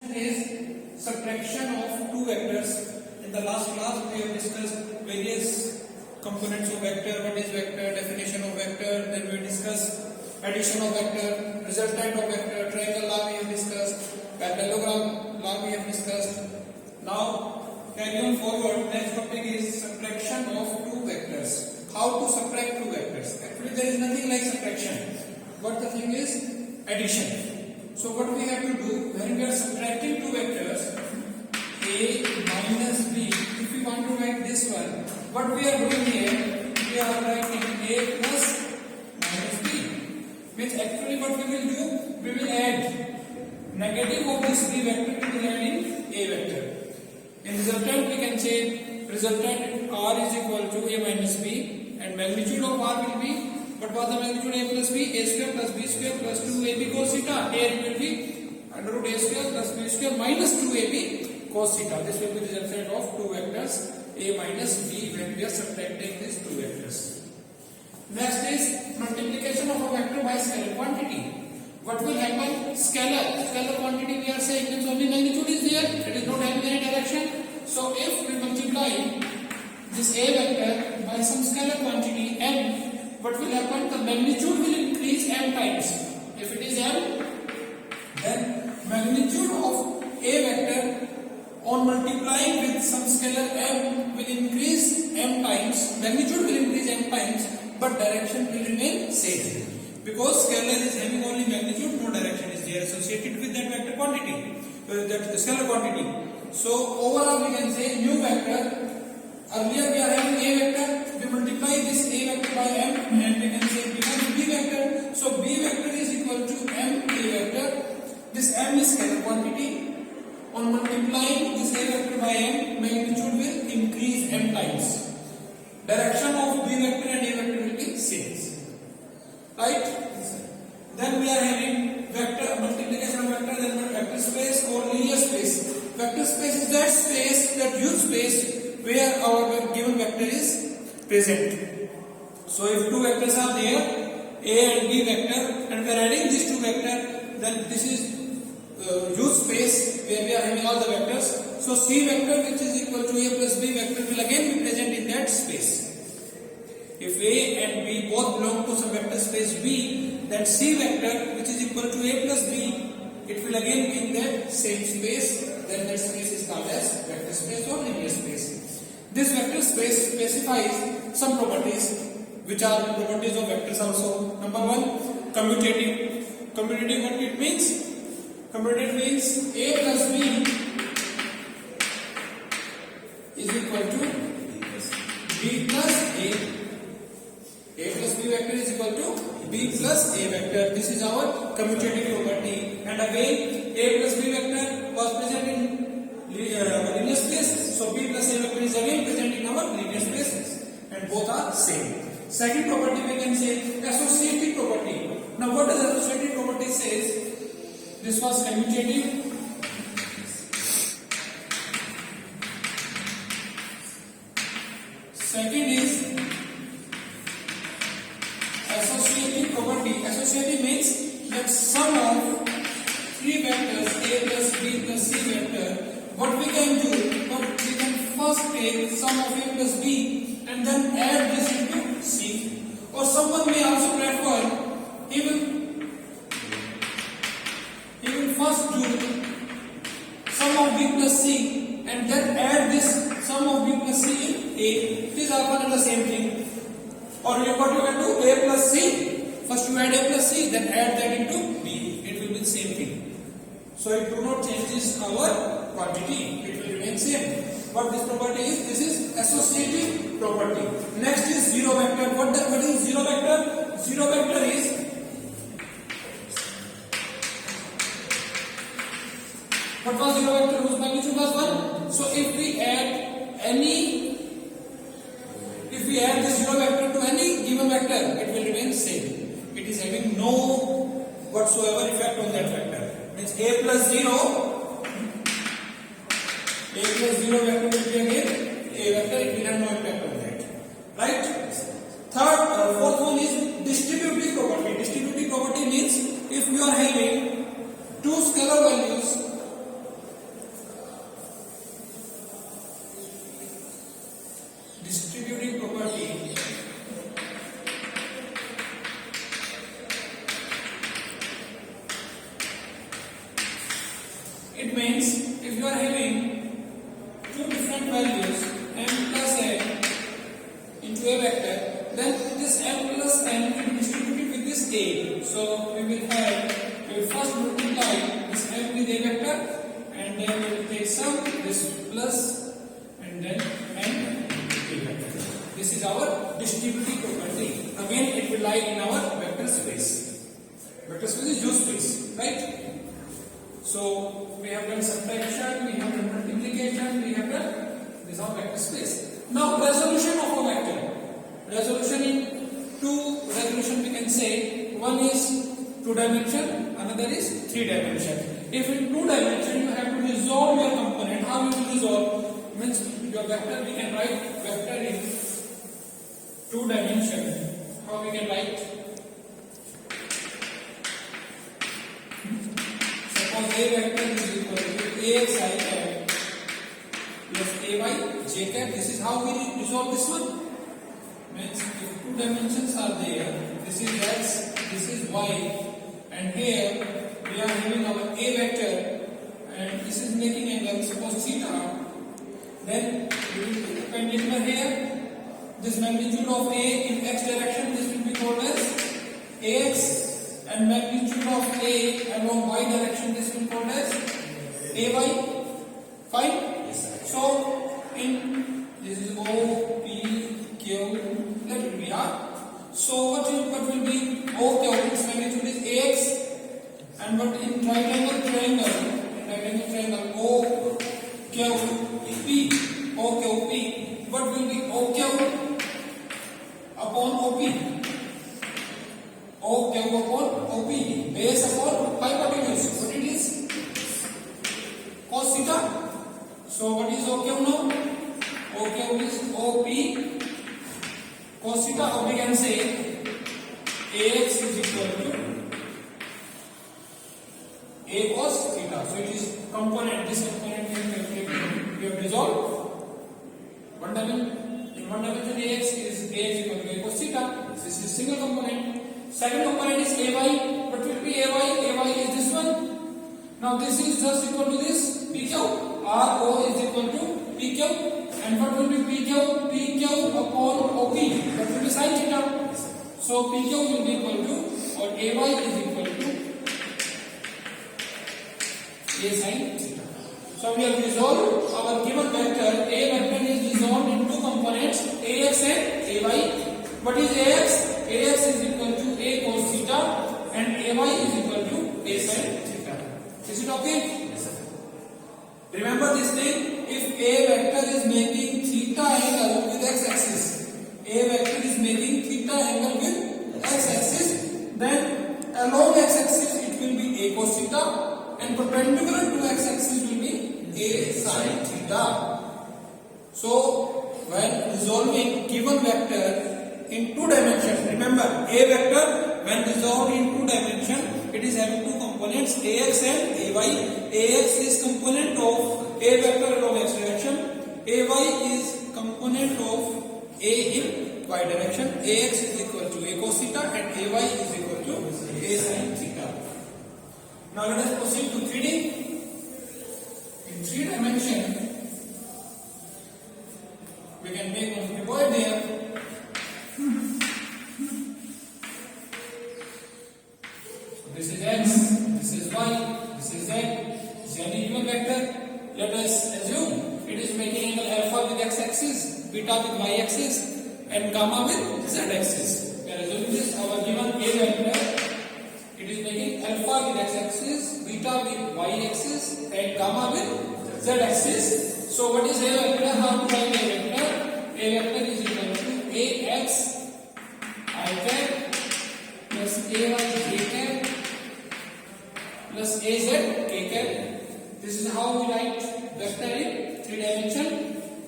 Is subtraction of two vectors. In the last class we have discussed various components of vector, what is vector, definition of vector, then we discussed addition of vector, resultant of vector, triangle law we have discussed, parallelogram law we have discussed. Now carry on forward, next topic is subtraction of two vectors. How to subtract two vectors? Actually there is nothing like subtraction, but the thing is addition. So what we have to do when we are subtracting two vectors, a minus b, if we want to write this one, what we are doing here, we are writing a plus minus b. Which actually what we will do, we will add negative of this b vector, we will add in a vector. In resultant we can say resultant r is equal to a minus b, and magnitude of r will be, what was the magnitude a plus b? A square plus b square plus 2ab cos theta. Here it will be under root a square plus b square minus 2ab cos theta. This will be the resultant of two vectors a minus b when we are subtracting these two vectors. Next is multiplication of a vector by scalar quantity. What will happen? Scalar quantity we are saying means only magnitude is there, it is not having any direction. So if we multiply this a vector by some scalar quantity m, what will happen? The magnitude will increase m times. If it is m, then magnitude of a vector on multiplying with some scalar m will increase m times. Magnitude will increase m times, but direction will remain same. Because scalar is having only magnitude, no direction is there associated with that vector quantity, that scalar quantity. So overall we can say new vector. Earlier we are having a vector, we multiply this a vector by m and we can say becomes b vector. So b vector is equal to m a vector. This m is scalar quantity. On multiplying this a vector by m, magnitude will increase m times. Direction of b vector and a vector will be same. Right? Then we are having vector multiplication of vector, then vector space or linear space. Vector space is that space, that huge space where our given vector is present. So if two vectors are there, a and b vector, and we are adding these two vectors, then this is huge space where we are having all the vectors. So c vector, which is equal to a plus b vector, will again be present in that space. If a and b both belong to some vector space b, then c vector, which is equal to a plus b, it will again be in that same space. Then that space is called as vector space or linear space. This vector space specifies some properties, which are properties of vectors also. Number one, commutative. Commutative, what it means? Commutative means a plus b is equal to b plus a. A plus b vector is equal to b plus a vector. This is our commutative property. And again, a plus b vector was present in linear space, so b plus a vector is again present in our linear spaces, and both are same. Second property we can say associative property. Now what does associative property says? This was commutative. Second is associative property. Associative means that sum of three vectors a plus b plus c vector, what we can do, we can first take sum of a plus b and then add this into c. Or someone may also prefer, he will first do sum of b plus c and then add this sum of b plus c in a. It is often the same thing. Or what you can do, a plus c, first you add a plus c, then add that into b. It will be the same thing. So it do not changes our quantity, it will remain same. What this property is, this is associative property. Next is zero vector. What is zero vector? Zero vector is what was zero vector whose magnitude was 1? So if we add this zero vector to any given vector, it will remain same. It is having no whatsoever effect on that vector. Means a plus 0 vector will be again a vector, it will have no impact on that. Right? Fourth one is distributive property. Distributive property means if you are having two scalar values It means if you are having two different values m plus n into a vector, then this m plus n will be distributed with this a. So we will first multiply this m with a vector, and then we will take sum this plus and then n a vector. This is our distributive property. Again, it will lie in our vector space. Vector space is U space, right? So we have done subtraction, we have done multiplication, we have done this is our vector space. Now resolution of a vector. Resolution in resolution we can say one is 2 dimension, another is 3 dimension. If in 2 dimension you have to resolve your component, how you will resolve? Means your vector, we can write vector in 2 dimension. How we can write? Suppose a vector is equal to ax I cap plus ay j cap. This is how we resolve this one. Means if 2 dimensions are there, this is x, this is y, and here we are having our a vector, and this is making angle suppose theta. Then we will put perpendicular here. This magnitude of a in x direction, this will be called as ax, and magnitude of a along y direction, this will be called as ay. Fine. So in this is O P Q, let it be R. So what will be O Q? Its magnitude is ax, and what in right angle triangle O Q P, O Q P, what will be O Q upon OP? O Q upon OP, base upon hypotenuse. What it is? Cos theta. So what is OQ now? OQ is OP cos theta, or we can say AX is equal to A cos theta. So it is component, this component we have resolved. In one dimension AX is equal to A cos theta. This is single component. Second component is AY. What will be AY? AY is this one. Now this is just equal to this PQ. RO is equal to PQ. And what will be PQ? PQ upon OP. That will be sin theta. So PQ will be equal to, or AY is equal to A sin theta. So we have resolved our given vector. A vector is resolved in 2 components, AX and AY. What is AX? AX is equal to A cos theta, and AY is equal to A sin theta. Is it okay? Yes, sir. Remember this thing. If A vector is making theta angle with x-axis, A vector is making theta angle with x-axis, then along x-axis it will be A cos theta, and perpendicular to x-axis will be A sin theta. So when resolving given vector in 2 dimensions, remember A vector when resolved in 2 dimensions, it is having 2 components, AX and AY. AX is component of A vector along x direction. AY is component of A in y direction. AX is equal to A cos theta, and AY is equal to A sin theta. Now let us proceed to 3D. In 3 dimension, we can make one cuboid there. This is x, this is y, this is z. Z is given vector. Let us assume it is making angle alpha with x-axis, beta with y-axis, and gamma with z-axis. We are assuming this our given A vector. It is making alpha with x-axis, beta with y-axis, and gamma with z-axis. So what is A vector? How to write A vector? A vector is equal to AX I cap plus AY j cap plus AZ k cap. This is how we write vector in 3 dimension.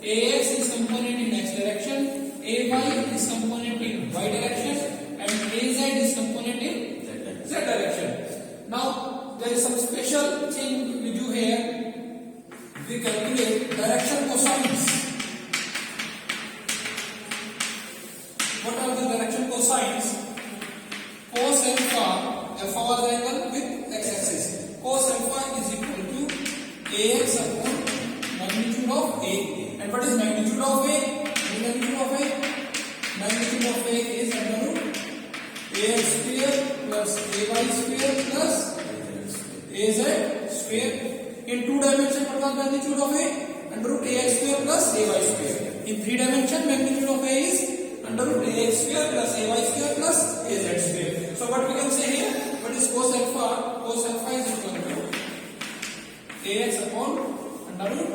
AX is component in x direction, AY is component in y direction, and AZ is component in z direction. Now there is some special thing we do here. We calculate direction cosines. What are the direction cosines? Cos alpha, alpha was the angle with x-axis. Cos alpha is equal to ax upon magnitude of a. And what is magnitude of a? Magnitude of a? Magnitude of a is under root ax square plus ay square plus az square. In 2 dimension, what was magnitude of a? Under root ax square plus ay square. In 3 dimension, magnitude of a is under root ax square plus ay square plus az square. So what we can say here? What is cos alpha? Cos alpha is equal to ax upon under root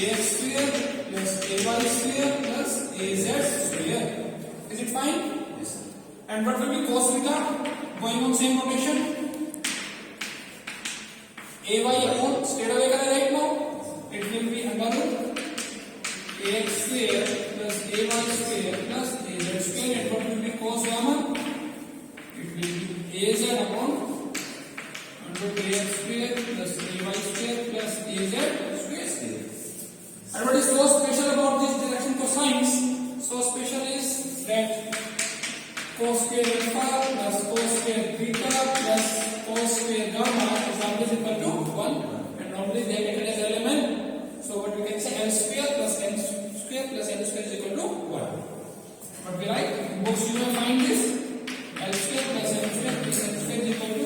ax square plus ay square plus az square. Is it fine? Yes, sir. And what will be cos theta? Going on same notation. Ay upon straight away right now. It will be under root ax square plus ay square plus az square. And what will be cos gamma? It will be az upon under root ax square plus ay square plus az square. And what is so special about this direction cosines? So special is that cos square alpha plus cos square beta plus cos square gamma is always equal to 1, and normally they are taken as element. So what we can say, L square plus N square plus N square is equal to 1. But we write in books you will find this L square plus N square plus N square is equal to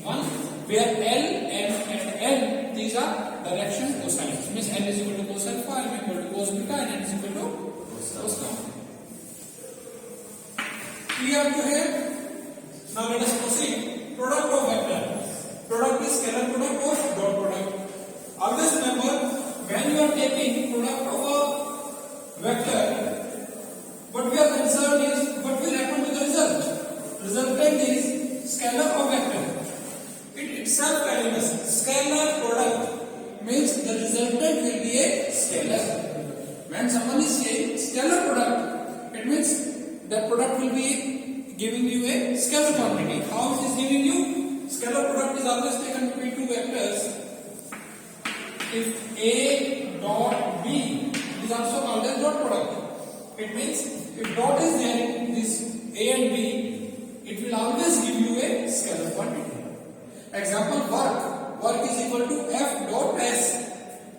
1, where L, M and N, these are direction cosines. Means L is equal to cos alpha, M is equal to cos beta, and N is equal to cos gamma. Clear to here? Now let us proceed. Product of vector. Product is scalar product or dot product. Always remember, when you are taking product of a vector, what we are concerned is what will happen to the result. Resultant is scalar or vector. It itself telling us scalar product means the resultant will be a scalar. When someone is saying scalar product, it means that product will be giving you a scalar quantity. How it is giving you? Scalar product is always taken between two vectors. If A dot B is also called as dot product. It means if dot is there in this A and B, it will always give you a scalar quantity. Example, work. Work is equal to F dot S.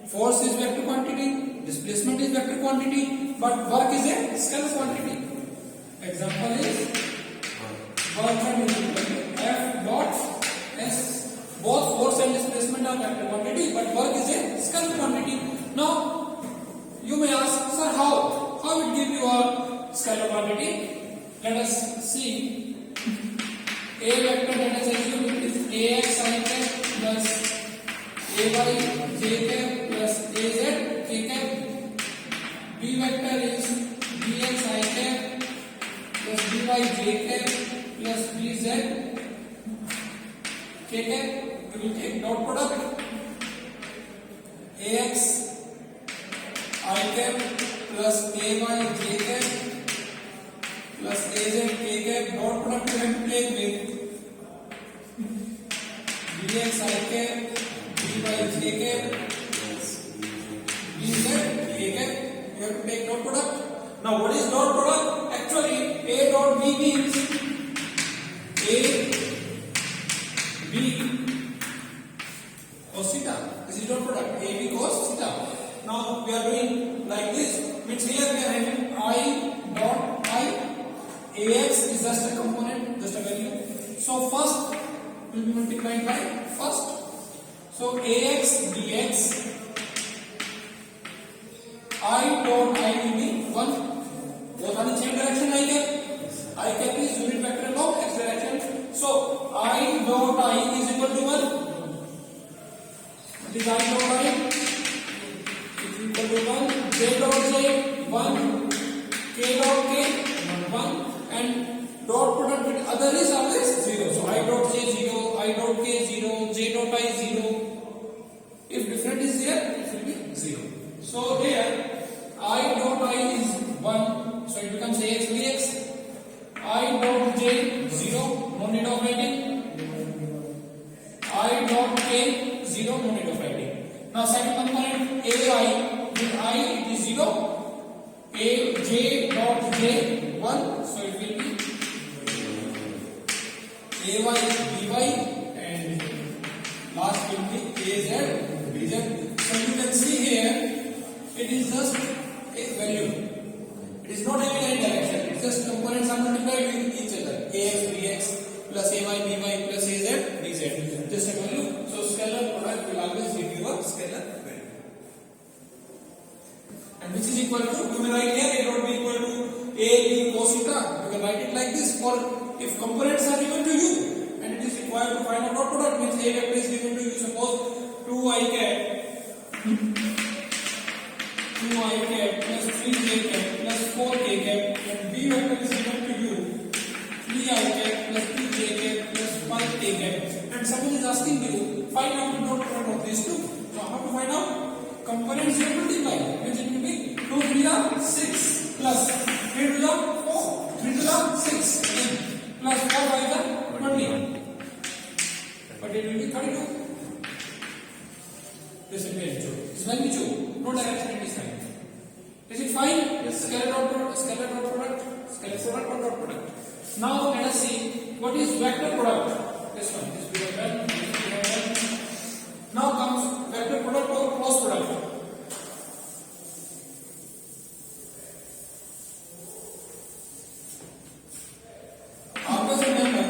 Force is vector quantity, displacement is vector quantity, but work is a scalar quantity. Example is work is equal to F dot S. Both force and displacement are vector quantity, but work is a scalar quantity. Now, you may ask, sir, how? How it give you a scalar quantity? Let us see. A vector, let us assume it is ax I cap plus ay j cap plus az k cap. B vector is bx I cap plus by j cap plus bz k cap. We will take dot product. Ax I cap plus ay j cap plus az k cap. Dot product we have to take with bx I cap by j cap bz k cap. We have to take dot product. Now what is dot product? Actually A dot B means A B cos theta. This is dot product. A B cos theta. Now we are doing like this. Means here we are having I dot I. Ax is just a component, just a value. So first will be multiplied by first. So ax dx I dot I will be 1. Both are in the same direction I cap. I cap is unit vector of x direction. So I dot I is equal to 1. What is I dot I? Is equal to 1. J dot j 1. K dot k 1. And dot product with other is always 0. So I dot j 0, I dot k 0, j dot I 0. If different is there, it will be 0. So here I dot I is 1, so it becomes ax dx. I dot j 0, no need of writing. I dot k 0, no need of writing. Now second component ai, with I it is 0. A j dot j 1, so it will be ay by and last will be az it is just a value. It is not any direction. It's just components are multiplied with each other. Ax bx plus ay by plus az bz. Just a value. So scalar product will always give you a scalar value. And which is equal to, you may write here, it would be equal to a b cos theta. You can write it like this. Or if components are given to you and it is required to find a dot product, means a vector is given to you. Suppose 2i cat plus 3j cat plus 4k cat, and b vector is given to you 3i cat plus 2j cat plus 5k cat, and someone is asking you find out the dot product of these two. So how to find out? Components will multiply, which it will be 2 3 are 6 plus 3 2 are 4, 3 2 are 6 plus 4 5 are 20, but it will be 32. This will be magnitude. This magnitude, no direction in this line. Is it fine? Yes. Scalar dot product, scalar dot product, scalar product or dot product. Now let us see what is vector product. This one, this we have done. Now comes vector product or cross product. Always remember,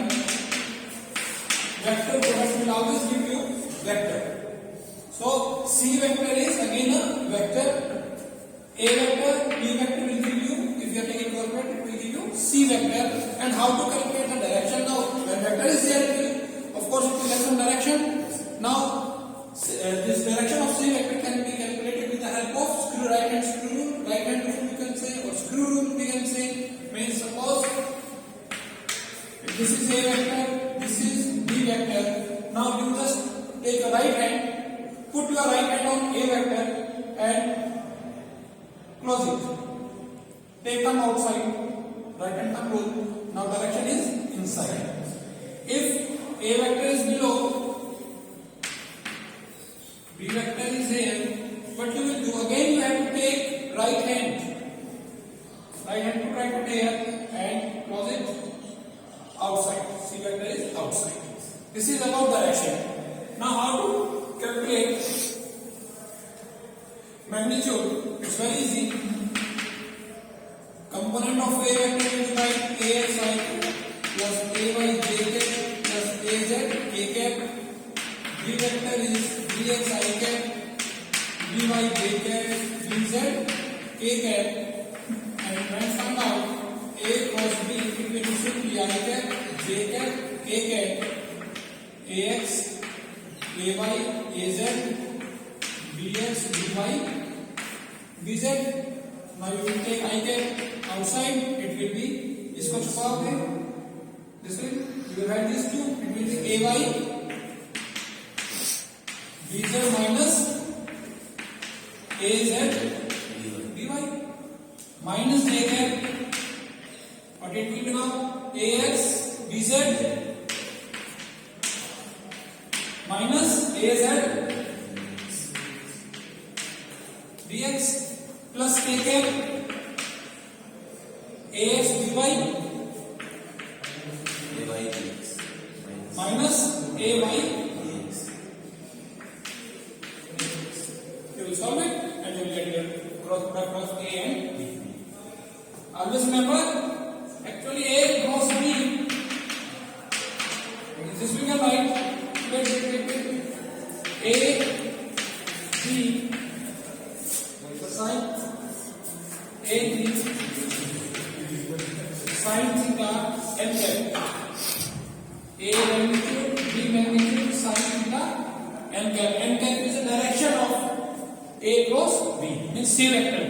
vector product will always give you vector. So C vector is again a vector. A vector, B vector will give you, if you are taking coordinate, it will give you C vector. And how to calculate the direction? Now, when vector is there, it will, of course, it will have some direction. Now, this direction of C vector can be calculated with the help of right hand rule we can say, or screw rule we can say. Means suppose if this is A vector, this is B vector. Now you just take a right hand, put your right hand on A vector and close it. Take them outside. Right hand thumb rule. Now direction is inside. If A vector is below, B vector is here, what you will do? Again you have to take right hand. Right hand to right here and close it outside. C vector is outside. This is about direction. Now how to calculate magnitude? It's very easy. Component of A vector will be like AXI plus AY j plus AZ k cap. B vector is BXI cap, BY j cap, BZ k cap. And when found out A cross B, it will be simply I cap, J cap, K cap, AX, AY, AZ, BX, BY, BZ. Now you will take I cap outside, it will be, इसको छुपाओगे, this will, you will write these two, it will be AY, BZ minus AZ, BY, minus J cap, what it will be now, AX, BZ, minus AZ, BX, plus K cap, AX BY, minus AY. You will solve it and you will get your cross product of A and B. Always remember, actually A cross B. This we can write. A B. Sign A B sin theta n cap. A magnitude, B magnitude, sin theta n cap. N cap is the direction of A cross B. Means C vector.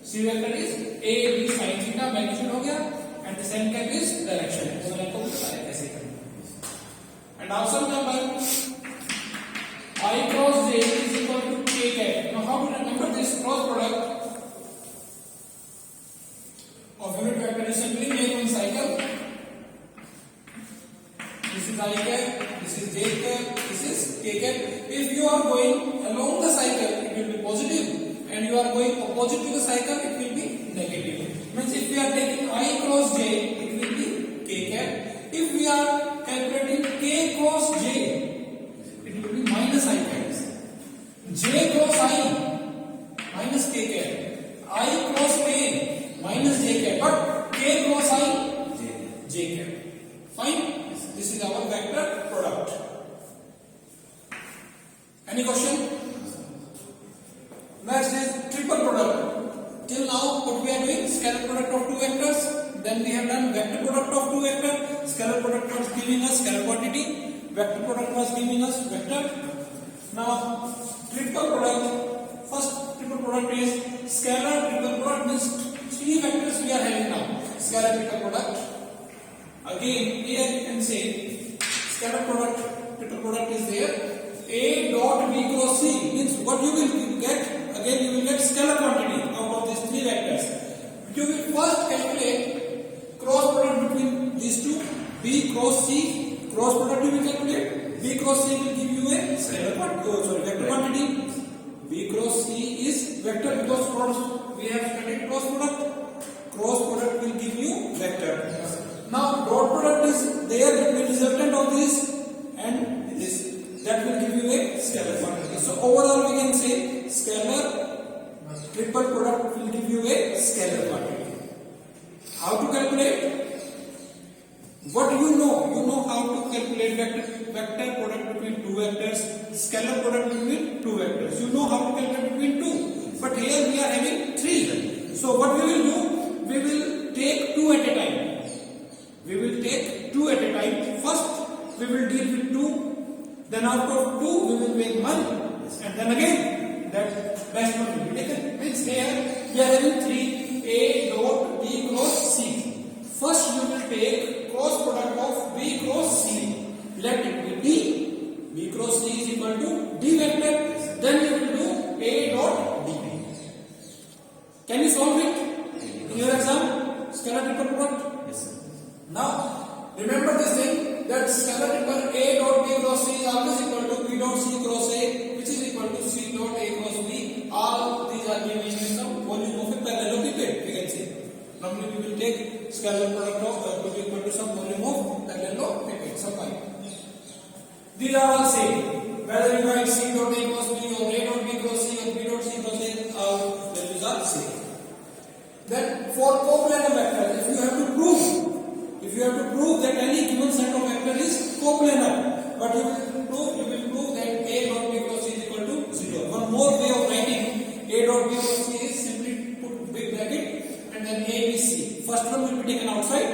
C vector is A B sin theta magnitude हो गया, and this n cap is direction. तो मैंने आपको बताया कैसे करना. And also remember, I cross J is equal to K cap. Now how to remember this cross product of unit vector? Is simply make one cycle. This is I cap, this is J cap, this is K cap. If you are going along the cycle, it will be positive, and you are going opposite to the cycle, it will be negative. Means if we are taking I cross J, it will be K cap. If we are calculating K cross J, it will be minus I cap. J cross I minus K question? Next is triple product. Till now, what we are doing? Scalar product of two vectors. Then we have done vector product of two vectors. Scalar product was giving us scalar quantity. Vector product was giving us vector. Now, triple product. First triple product is scalar triple product means three vectors we are having now. Scalar triple product. Again, here you can say scalar product, triple product is there. A dot B cross C means what you will get? Again, you will get scalar quantity out of these three vectors. You will first calculate cross product between these two. B cross C, cross product you will calculate. B cross C will give you a scalar quantity, vector quantity. B cross C is vector because we have studied cross product. Cross product will give you vector. Now dot product is there between resultant of this and this. That will give you a scalar quantity. So overall we can say scalar triple product will give you a scalar quantity. How to calculate? What you know how to calculate vector product between two vectors, scalar product between two vectors. You know how to calculate between two. But here we are having three. So what we will do? We will take two at a time. We will take two at a time. First we will deal with two. Then out of two we will make one, and then again that rest one will be taken. Means here we are having three. A dot B cross C. First you will take cross product of B cross C. Let it be D. B cross C is equal to D vector. Then you will do A dot D. Can you solve it in your exam? Scalar triple product. Yes, sir. Now remember this thing, that scalar triple A dot B cross C is always equal to B dot C cross A, which is equal to C dot A cross B. All these are given in some volume of a parallelepiped, we can say. Normally we will take scalar product of to be equal to some volume of parallelepiped, some pi. These are all same. Whether you write C dot A cross B or A dot B cross C or B dot C cross A, all values are same. Then for coplanar vector, if you have to prove that any given set of vector is coplanar, but you will prove that A dot B cross C is equal to 0. One more way of writing A dot B cross C is simply put big bracket and then A B C. First one will be taken outside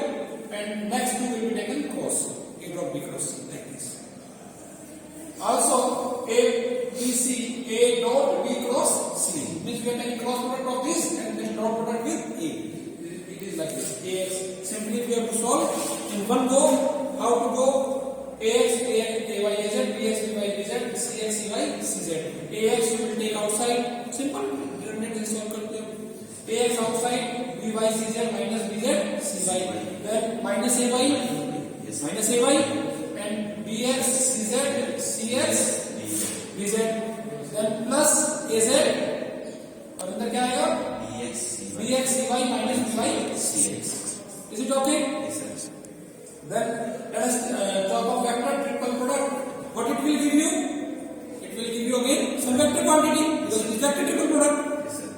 and next two will be taken cross. A dot B cross C, like this. Also A B C, A dot B cross C means we are taking cross product of this and then dot product with A. It is like this. AX. Simply we have to solve in one go. How to go? AX, AY, AZ, BX, BY, BZ, CX, CY, CZ. AX you will take outside. Simple. AX outside, BY, CZ minus BZ, CY. Then minus AY, Yes. minus AY, and BX, CZ, CX, BZ. Then plus AZ. और अंदर क्या आएगा? BX, CY minus BY, CX. Is it okay? Yes, sir. Then let us talk of vector triple product. What it will give you? It will give you again some vector quantity because it is vector triple product. Yes, sir.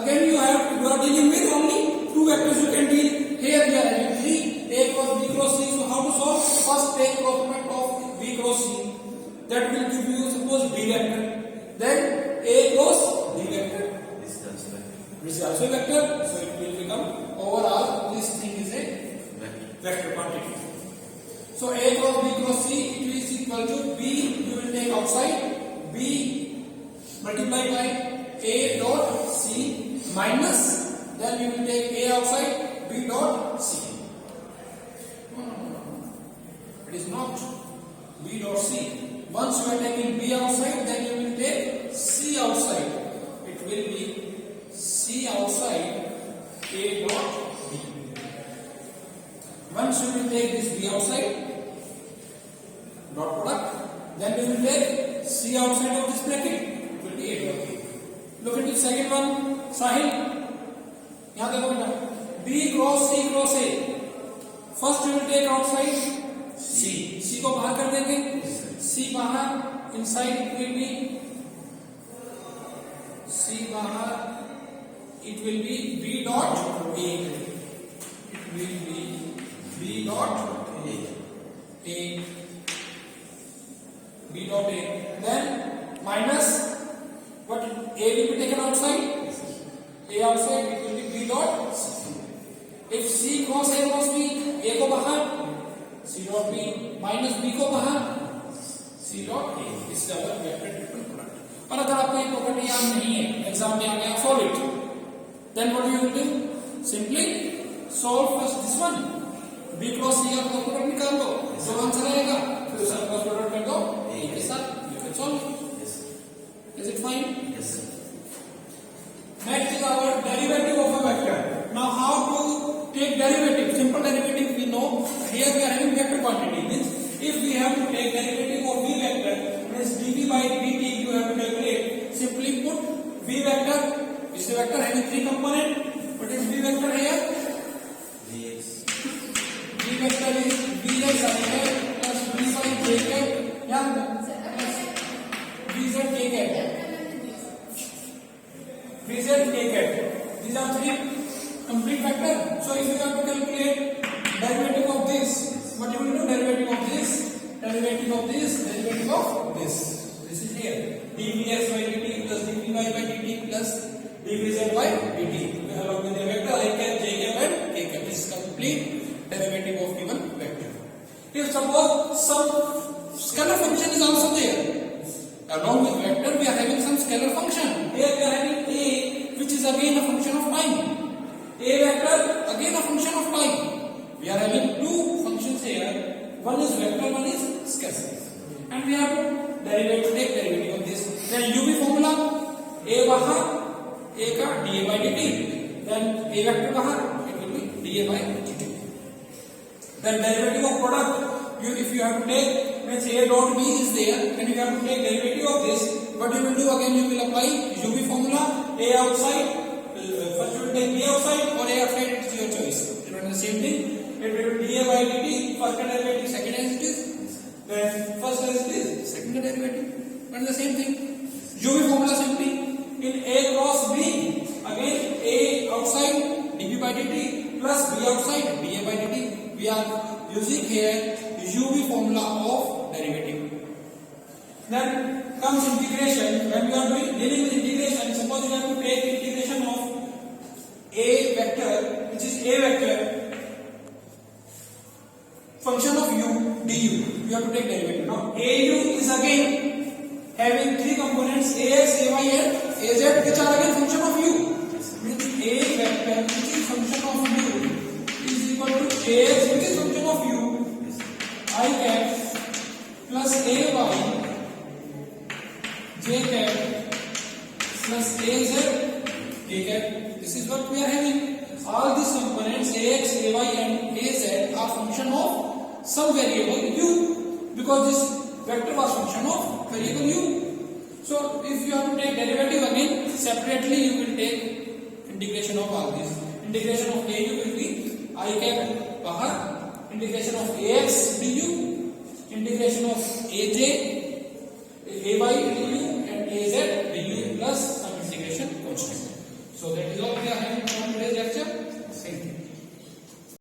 Again you are dealing with only two vectors you can deal. Here we are having three. A cross B cross C. So how to solve? First take cross product of B cross C. That will give you suppose B vector. Then A cross D vector. This is also This is also a vector. So it will become overall this thing is a vector quantity. So A cross B cross C it is equal to B you will take outside B multiplied by A dot C minus then you will take A outside B dot C. It is not B dot C. Once you are taking B outside then you will take C outside. It will be C outside A dot B. Once you will take this B outside, dot product, then we will take C outside of this bracket, it will be A dot B. Look at the second one, Sahil. यहाँ देखो बेटा, B cross C cross A. First you will take outside C. C को बाहर कर देंगे. C बाहर, inside it will be C बाहर. It will be B dot A. It will be B dot A. B dot A. Then minus A will be taken outside. A outside, it will be B dot C. If C cross A cross B, A को बाहर, C dot B minus B को बाहर, C dot A. This is our vector triple product. और अगर आपको ये property याद नहीं है, एग्जाम में आ गया solve it. Then what you will do? Simply solve first this one. B cross C का प्रोडक्ट निकाल लो, जो आंसर आएगा, फिर उसका क्रॉस प्रोडक्ट कर दो A के साथ, you can solve it. Is it fine? Yes, sir. Next is our derivative of a vector. Now how to take derivative? Simple derivative we know. Here we are having vector quantity. Means if we have to take derivative of v vector, means dv by dt you have to calculate. Simply put v vector. Is the vector having three component? What is v vector here? Vx. V vector is vx I hat plus v by j hat. Yeah. Vz k hat. Vz k hat. These are three complete vector. So if you have to calculate derivative of this, what you will do? Derivative of this, derivative of this, derivative of this. This is here. dvx by dt plus dvy by dt plus dvz by dt. Along with the vector I cap, j cap and k cap. This is complete derivative of given vector. If suppose some scalar function is also there, along with vector we are having some scalar function. Here we are having a, which is again a function of time. A vector again a function of time. We are having two functions here. One is vector, one is scalar. And we have to take derivative of this. Then UV formula, A bahar, A ka dA by dt. Then A vector bahar, it will be dA by dt. Then derivative of product, if you have to take, let's say A dot B is there, and you have to take derivative of this. What you will do again? You will apply UV formula, A outside. First you will take B outside or A outside, it's your choice. You know the same thing. It will be dA by dt, first derivative, second as it is. Then first as it is, second derivative. But the same thing. UV formula simply in A cross B, again A outside dB by dt plus B outside dA by dt. We are using here UV formula of derivative. Then comes integration. When we are dealing with integration, suppose you have to take integration of A vector, which is A vector, function of u du. You have to take derivative. Now au is again having three components ax, ay and az, which are again function of u. Means A vector which is function of u is equal to ax which is function of u I cap plus ay j cap plus az k cap. This is what we are having. All these components ax, ay and az are function of some variable u, because this vector was function of variable u. So if you have to take derivative again separately, you will take integration of all these. Integration of au will be I cap bahar, integration of ax du, integration of aj, ay du and az du plus some integration constant. So that is all.